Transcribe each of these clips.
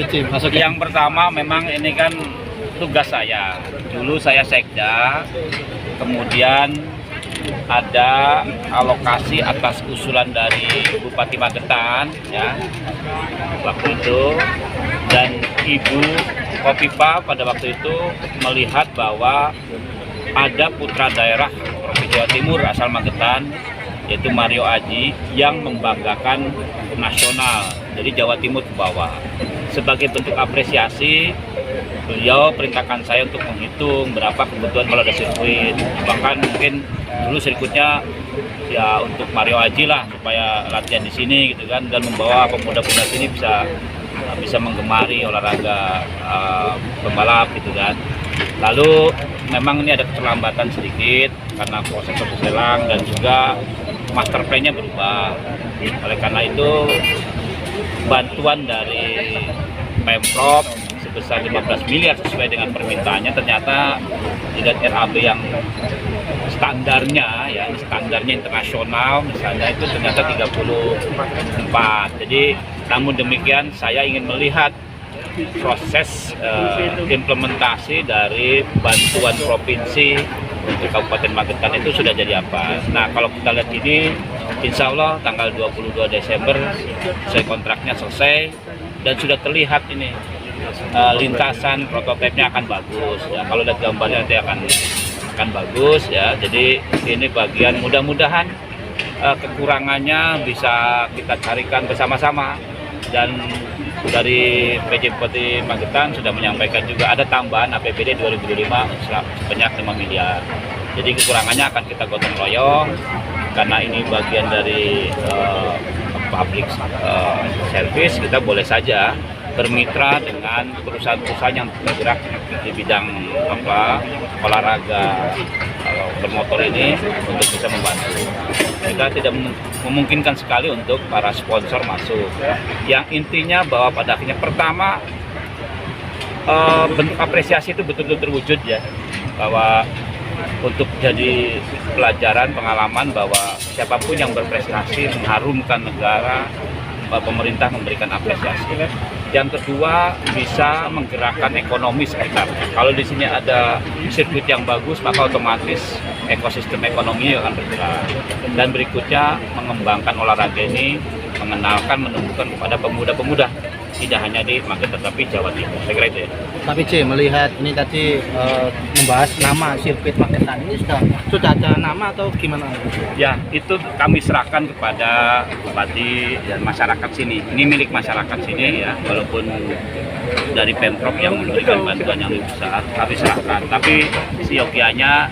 PJ masuk. Yang pertama memang ini kan tugas saya. Dulu saya sekda, kemudian ada alokasi atas usulan dari Bupati Magetan ya waktu itu, dan Ibu Kofifa pada waktu itu melihat bahwa ada putra daerah Provinsi Jawa Timur asal Magetan yaitu Mario Aji yang membanggakan nasional, jadi Jawa Timur ke bawah. Sebagai bentuk apresiasi, beliau perintahkan saya untuk menghitung berapa kebutuhan kalau ada sirkuit, bahkan mungkin dulu sirkuitnya ya untuk Mario Aji lah supaya latihan di sini gitu kan, dan membawa pemuda-pemuda sini bisa menggemari olahraga pembalap gitu kan. Lalu memang ini ada keterlambatan sedikit karena proses lelang dan juga master plan-nya berubah. Oleh karena itu bantuan dari Pemprov sebesar 15 miliar sesuai dengan permintaannya, ternyata tidak RAB yang standarnya ya, standarnya internasional misalnya itu ternyata 34. Jadi namun demikian saya ingin melihat proses implementasi dari bantuan provinsi untuk Kabupaten Magetan itu sudah jadi apa. Nah kalau kita lihat ini, insya Allah tanggal 22 Desember saya kontraknya selesai dan sudah terlihat ini lintasan prototipenya akan bagus ya. Kalau lihat gambarnya nanti akan bagus ya. Jadi ini bagian, mudah-mudahan kekurangannya bisa kita carikan bersama-sama. Dan dari PJ Bupati Magetan sudah menyampaikan juga ada tambahan APBD 2025 sebanyak 5 miliar. Jadi kekurangannya akan kita gotong royong karena ini bagian dari public service. Kita boleh saja bermitra dengan perusahaan-perusahaan yang bergerak di bidang olahraga bermotor ini untuk bisa membantu. Kita tidak memungkinkan sekali untuk para sponsor masuk. Yang intinya bahwa pada akhirnya pertama bentuk apresiasi itu betul-betul terwujud ya, bahwa untuk jadi pelajaran pengalaman bahwa siapapun yang berprestasi mengharumkan negara, pemerintah memberikan apresiasi. Yang kedua, bisa menggerakkan ekonomi sekitar. Kalau di sini ada sirkuit yang bagus, maka otomatis ekosistem ekonomi akan bergerak. Dan berikutnya, mengembangkan olahraga ini, mengenalkan, menumbuhkan kepada pemuda-pemuda, tidak hanya di Magetan tapi Jawa Timur. Saya kira itu ya. Tapi C, melihat ini tadi membahas nama sirkuit Magetan ini sudah ada nama atau gimana? Ya, itu kami serahkan kepada Bupati dan masyarakat sini. Ini milik masyarakat sini ya, walaupun dari Pemprov yang memberikan bantuan yang lebih besar, kami serahkan. Tapi siokianya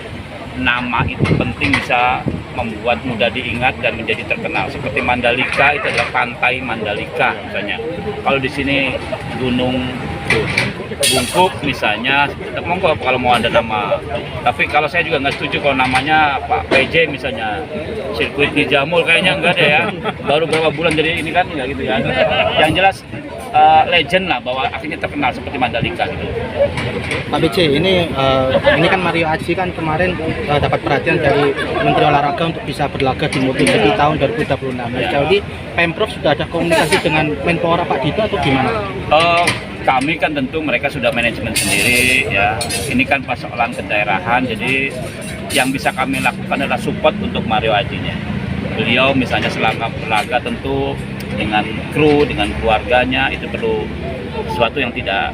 nama itu penting, bisa membuat mudah diingat dan menjadi terkenal. Seperti Mandalika, itu adalah pantai Mandalika misalnya. Kalau di sini Gunung Bungkuk misalnya, tetap monggo kalau mau ada nama. Tapi kalau saya juga nggak setuju kalau namanya Pak PJ misalnya, sirkuit di Jamul kayaknya enggak ada ya. Baru berapa bulan jadi ini kan, nggak gitu kan. Yang jelas legend lah, bahwa akhirnya terkenal seperti Mandalika gitu. Pak PJ, ini kan Mario Aji kan kemarin dapat perhatian dari Menteri Olahraga untuk bisa berlaga di MotoGP tahun 2026. Ya. Jadi Pemprov sudah ada komunikasi dengan Menpora Pak Dito atau gimana? Kami kan tentu mereka sudah manajemen sendiri ya. Ini kan persoalan kedaerahan, jadi yang bisa kami lakukan adalah support untuk Mario Ajinya. Beliau misalnya selama berlaga tentu dengan kru, dengan keluarganya, itu perlu sesuatu yang tidak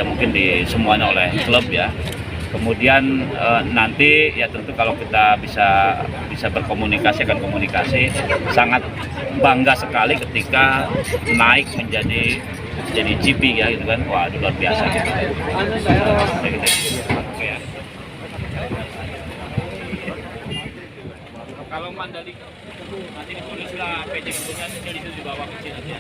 mungkin di semuanya oleh klub ya. Kemudian nanti ya tentu kalau kita bisa berkomunikasi, akan komunikasi. Sangat bangga sekali ketika naik menjadi GP ya gitu kan. Wah, itu luar biasa gitu. Oke ya. Kalau Mandalika nanti ditulislah PJ jadi itu dibawa ke sini.